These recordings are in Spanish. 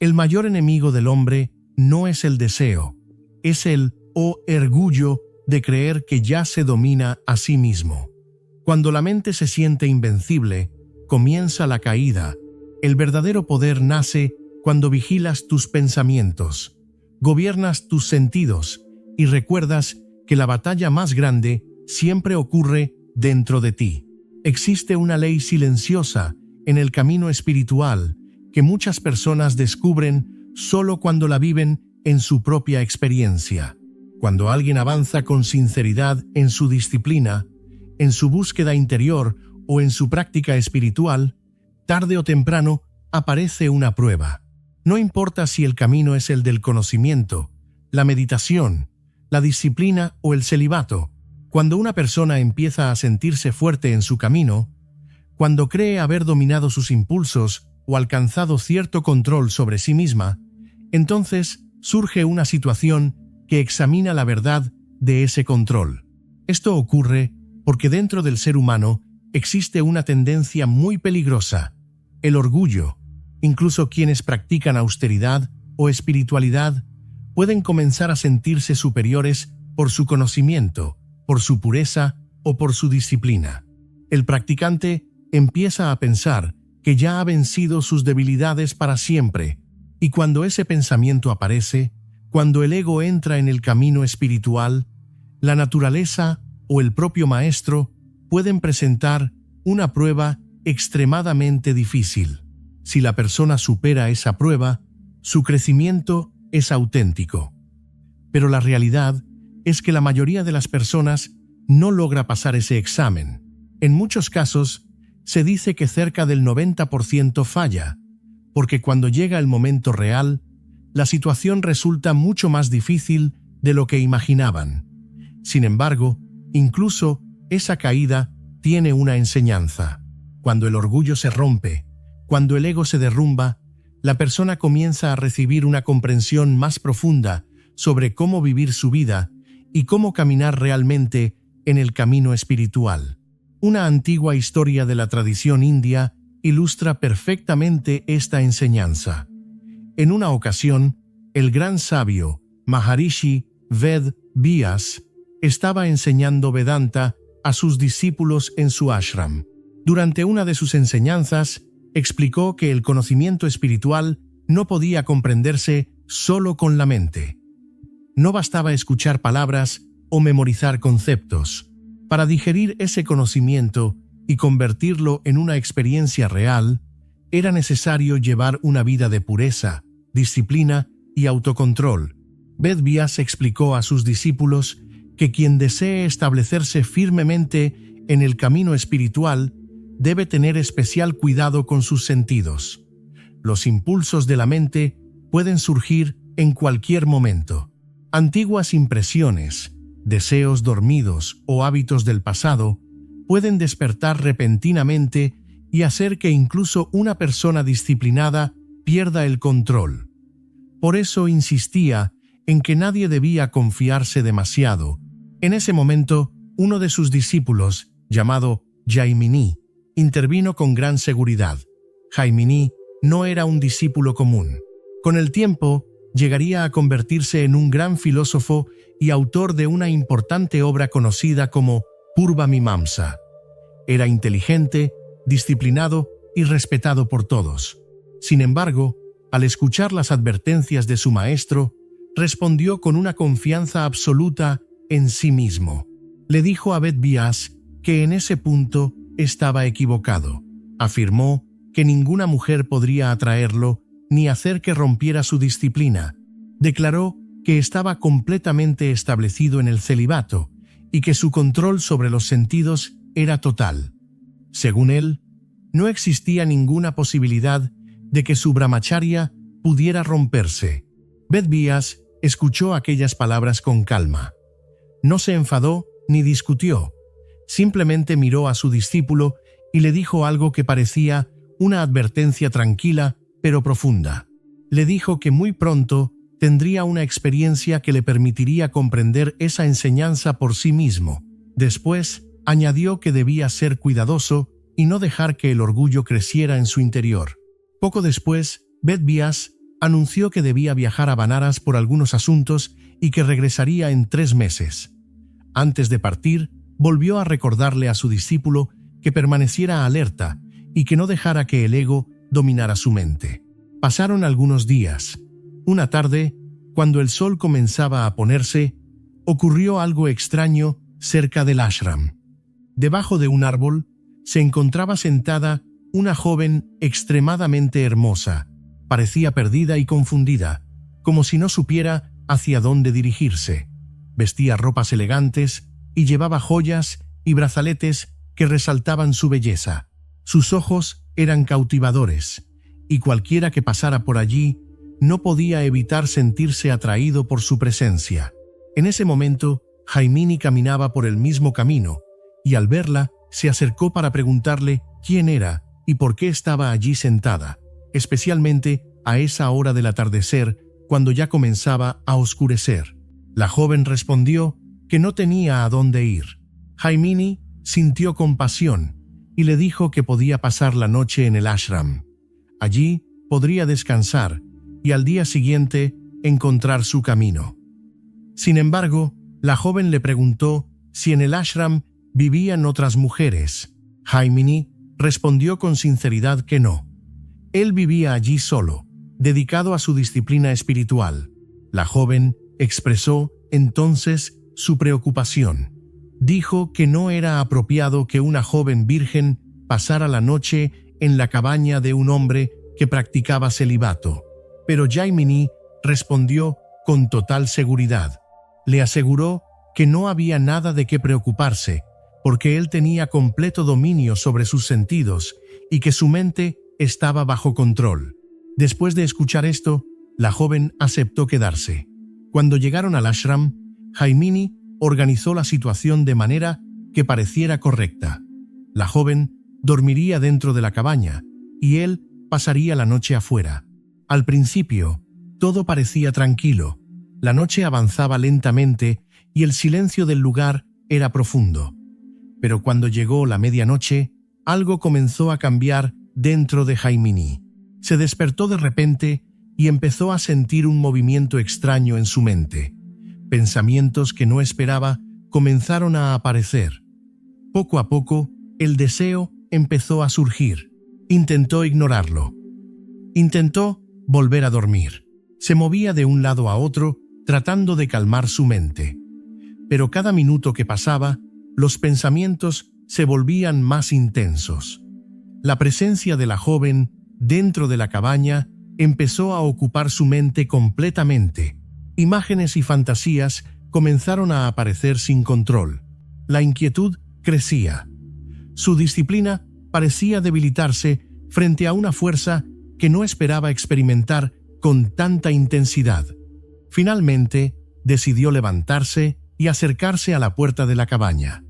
El mayor enemigo del hombre no es el deseo, es el orgullo de creer que ya se domina a sí mismo. Cuando la mente se siente invencible, comienza la caída. El verdadero poder nace cuando vigilas tus pensamientos, gobiernas tus sentidos y recuerdas que la batalla más grande siempre ocurre dentro de ti. Existe una ley silenciosa en el camino espiritual que muchas personas descubren solo cuando la viven en su propia experiencia. Cuando alguien avanza con sinceridad en su disciplina, en su búsqueda interior o en su práctica espiritual, tarde o temprano aparece una prueba. No importa si el camino es el del conocimiento, la meditación, la disciplina o el celibato. Cuando una persona empieza a sentirse fuerte en su camino, cuando cree haber dominado sus impulsos o alcanzado cierto control sobre sí misma, entonces surge una situación que examina la verdad de ese control. Esto ocurre porque dentro del ser humano existe una tendencia muy peligrosa, el orgullo. Incluso quienes practican austeridad o espiritualidad pueden comenzar a sentirse superiores por su conocimiento, por su pureza o por su disciplina. El practicante empieza a pensar que ya ha vencido sus debilidades para siempre, y cuando ese pensamiento aparece, cuando el ego entra en el camino espiritual, la naturaleza o el propio maestro pueden presentar una prueba extremadamente difícil. Si la persona supera esa prueba, su crecimiento es auténtico. Pero la realidad es que la mayoría de las personas no logra pasar ese examen. En muchos casos, se dice que cerca del 90% falla, porque cuando llega el momento real, la situación resulta mucho más difícil de lo que imaginaban. Sin embargo, incluso esa caída tiene una enseñanza. Cuando el orgullo se rompe, cuando el ego se derrumba, la persona comienza a recibir una comprensión más profunda sobre cómo vivir su vida y cómo caminar realmente en el camino espiritual. Una antigua historia de la tradición india ilustra perfectamente esta enseñanza. En una ocasión, el gran sabio Maharishi Ved Vyas estaba enseñando Vedanta a sus discípulos en su ashram. Durante una de sus enseñanzas, explicó que el conocimiento espiritual no podía comprenderse solo con la mente. No bastaba escuchar palabras o memorizar conceptos. Para digerir ese conocimiento y convertirlo en una experiencia real, era necesario llevar una vida de pureza, disciplina y autocontrol. Ved Vyas explicó a sus discípulos que quien desee establecerse firmemente en el camino espiritual debe tener especial cuidado con sus sentidos. Los impulsos de la mente pueden surgir en cualquier momento. Antiguas impresiones, deseos dormidos o hábitos del pasado pueden despertar repentinamente y hacer que incluso una persona disciplinada pierda el control. Por eso insistía en que nadie debía confiarse demasiado. En ese momento, uno de sus discípulos, llamado Jaimini, intervino con gran seguridad. Jaimini no era un discípulo común. Con el tiempo, llegaría a convertirse en un gran filósofo y autor de una importante obra conocida como Purva Mimamsa. Era inteligente, disciplinado y respetado por todos. Sin embargo, al escuchar las advertencias de su maestro, respondió con una confianza absoluta en sí mismo. Le dijo a Ved Vyas que en ese punto estaba equivocado. Afirmó que ninguna mujer podría atraerlo ni hacer que rompiera su disciplina. Declaró que estaba completamente establecido en el celibato y que su control sobre los sentidos era total. Según él, no existía ninguna posibilidad de que su brahmacharya pudiera romperse. Ved Vyas escuchó aquellas palabras con calma. No se enfadó ni discutió. Simplemente miró a su discípulo y le dijo algo que parecía una advertencia tranquila pero profunda. Le dijo que muy pronto tendría una experiencia que le permitiría comprender esa enseñanza por sí mismo. Después, añadió que debía ser cuidadoso y no dejar que el orgullo creciera en su interior. Poco después, Ved Vyas anunció que debía viajar a Banaras por algunos asuntos y que regresaría en 3 meses. Antes de partir, volvió a recordarle a su discípulo que permaneciera alerta y que no dejara que el ego dominara su mente. Pasaron algunos días. Una tarde, cuando el sol comenzaba a ponerse, ocurrió algo extraño cerca del ashram. Debajo de un árbol se encontraba sentada una joven extremadamente hermosa. Parecía perdida y confundida, como si no supiera hacia dónde dirigirse. Vestía ropas elegantes y llevaba joyas y brazaletes que resaltaban su belleza. Sus ojos eran cautivadores, y cualquiera que pasara por allí no podía evitar sentirse atraído por su presencia. En ese momento, Jaimini caminaba por el mismo camino, y al verla, se acercó para preguntarle quién era y por qué estaba allí sentada, especialmente a esa hora del atardecer, cuando ya comenzaba a oscurecer. La joven respondió que no tenía a dónde ir. Jaimini sintió compasión y le dijo que podía pasar la noche en el ashram. Allí podría descansar y al día siguiente encontrar su camino. Sin embargo, la joven le preguntó si en el ashram vivían otras mujeres. Jaimini respondió con sinceridad que no. Él vivía allí solo, dedicado a su disciplina espiritual. La joven expresó entonces su preocupación. Dijo que no era apropiado que una joven virgen pasara la noche en la cabaña de un hombre que practicaba celibato. Pero Jaimini respondió con total seguridad. Le aseguró que no había nada de qué preocuparse, porque él tenía completo dominio sobre sus sentidos y que su mente estaba bajo control. Después de escuchar esto, la joven aceptó quedarse. Cuando llegaron al ashram, Jaimini organizó la situación de manera que pareciera correcta. La joven dormiría dentro de la cabaña y él pasaría la noche afuera. Al principio, todo parecía tranquilo. La noche avanzaba lentamente y el silencio del lugar era profundo. Pero cuando llegó la medianoche, algo comenzó a cambiar dentro de Jaimini. Se despertó de repente y empezó a sentir un movimiento extraño en su mente. Pensamientos que no esperaba comenzaron a aparecer. Poco a poco, el deseo empezó a surgir. Intentó ignorarlo. Intentó volver a dormir. Se movía de un lado a otro, tratando de calmar su mente. Pero cada minuto que pasaba, los pensamientos se volvían más intensos. La presencia de la joven dentro de la cabaña empezó a ocupar su mente completamente. Imágenes y fantasías comenzaron a aparecer sin control. La inquietud crecía. Su disciplina parecía debilitarse frente a una fuerza que no esperaba experimentar con tanta intensidad. Finalmente, decidió levantarse y acercarse a la puerta de la cabaña.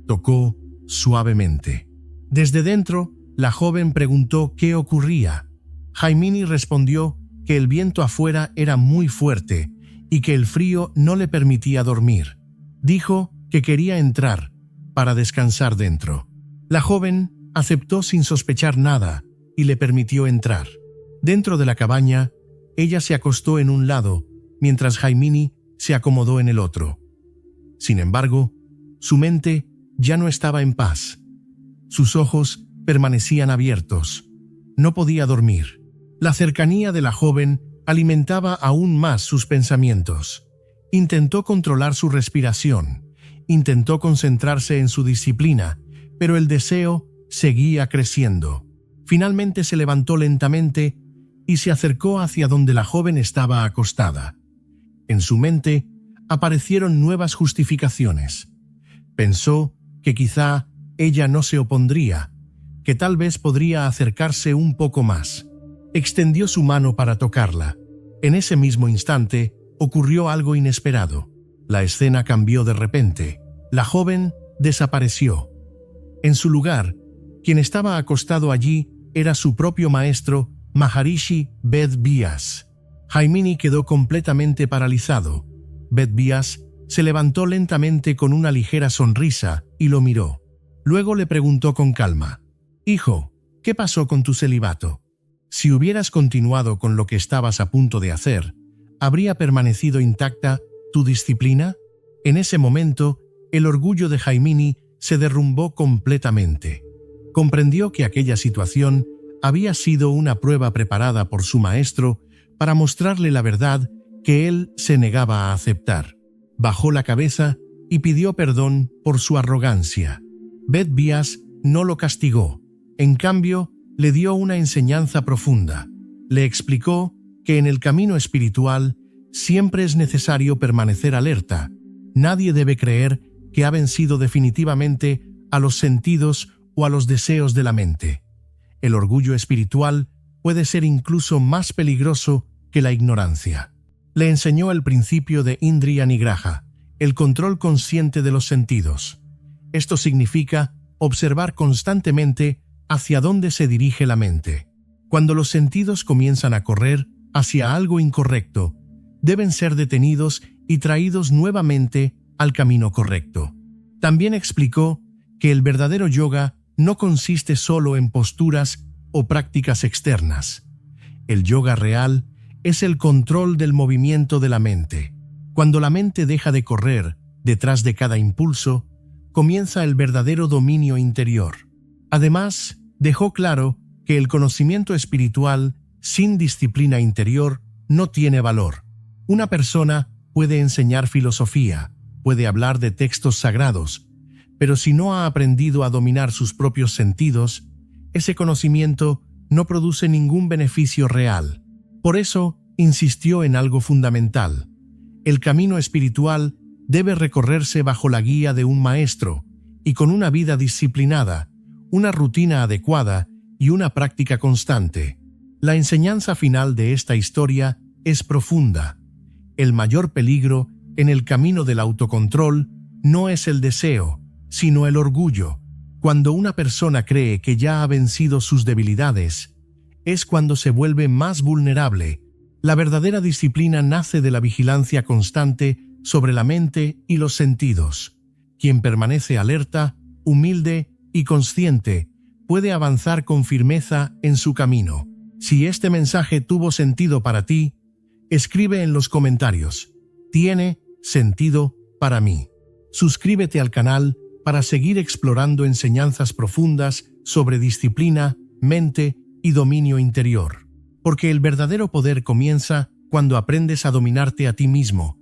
Tocó suavemente. Desde dentro, la joven preguntó qué ocurría. Jaimini respondió que el viento afuera era muy fuerte y que el frío no le permitía dormir. Dijo que quería entrar para descansar dentro. La joven aceptó sin sospechar nada y le permitió entrar. Dentro de la cabaña, ella se acostó en un lado, mientras Jaimini se acomodó en el otro. Sin embargo, su mente ya no estaba en paz. Sus ojos permanecían abiertos. No podía dormir. La cercanía de la joven alimentaba aún más sus pensamientos. Intentó controlar su respiración. Intentó concentrarse en su disciplina, pero el deseo seguía creciendo. Finalmente se levantó lentamente y se acercó hacia donde la joven estaba acostada. En su mente aparecieron nuevas justificaciones. Pensó que quizá ella no se opondría, que tal vez podría acercarse un poco más. Extendió su mano para tocarla. En ese mismo instante ocurrió algo inesperado. La escena cambió de repente. La joven desapareció. En su lugar, quien estaba acostado allí era su propio maestro, Maharishi Ved Vyas. Jaimini quedó completamente paralizado. Ved Vyas se levantó lentamente con una ligera sonrisa y lo miró. Luego le preguntó con calma: «Hijo, ¿qué pasó con tu celibato?» Si hubieras continuado con lo que estabas a punto de hacer, ¿habría permanecido intacta tu disciplina? En ese momento, el orgullo de Jaimini se derrumbó completamente. Comprendió que aquella situación había sido una prueba preparada por su maestro para mostrarle la verdad que él se negaba a aceptar. Bajó la cabeza y pidió perdón por su arrogancia. Ved Bias no lo castigó. En cambio, le dio una enseñanza profunda. Le explicó que en el camino espiritual siempre es necesario permanecer alerta. Nadie debe creer que ha vencido definitivamente a los sentidos o a los deseos de la mente. El orgullo espiritual puede ser incluso más peligroso que la ignorancia. Le enseñó el principio de Indriya Nigraha, el control consciente de los sentidos. Esto significa observar constantemente hacia dónde se dirige la mente. Cuando los sentidos comienzan a correr hacia algo incorrecto, deben ser detenidos y traídos nuevamente al camino correcto. También explicó que el verdadero yoga no consiste solo en posturas o prácticas externas. El yoga real es el control del movimiento de la mente. Cuando la mente deja de correr detrás de cada impulso, comienza el verdadero dominio interior. Además, dejó claro que el conocimiento espiritual sin disciplina interior no tiene valor. Una persona puede enseñar filosofía, puede hablar de textos sagrados, pero si no ha aprendido a dominar sus propios sentidos, ese conocimiento no produce ningún beneficio real. Por eso, insistió en algo fundamental. El camino espiritual debe recorrerse bajo la guía de un maestro y con una vida disciplinada, una rutina adecuada y una práctica constante. La enseñanza final de esta historia es profunda. El mayor peligro en el camino del autocontrol no es el deseo, sino el orgullo. Cuando una persona cree que ya ha vencido sus debilidades, es cuando se vuelve más vulnerable. La verdadera disciplina nace de la vigilancia constante sobre la mente y los sentidos. Quien permanece alerta, humilde y consciente puede avanzar con firmeza en su camino. Si este mensaje tuvo sentido para ti, escribe en los comentarios: «Tiene sentido para mí». Suscríbete al canal para seguir explorando enseñanzas profundas sobre disciplina, mente y dominio interior. Porque el verdadero poder comienza cuando aprendes a dominarte a ti mismo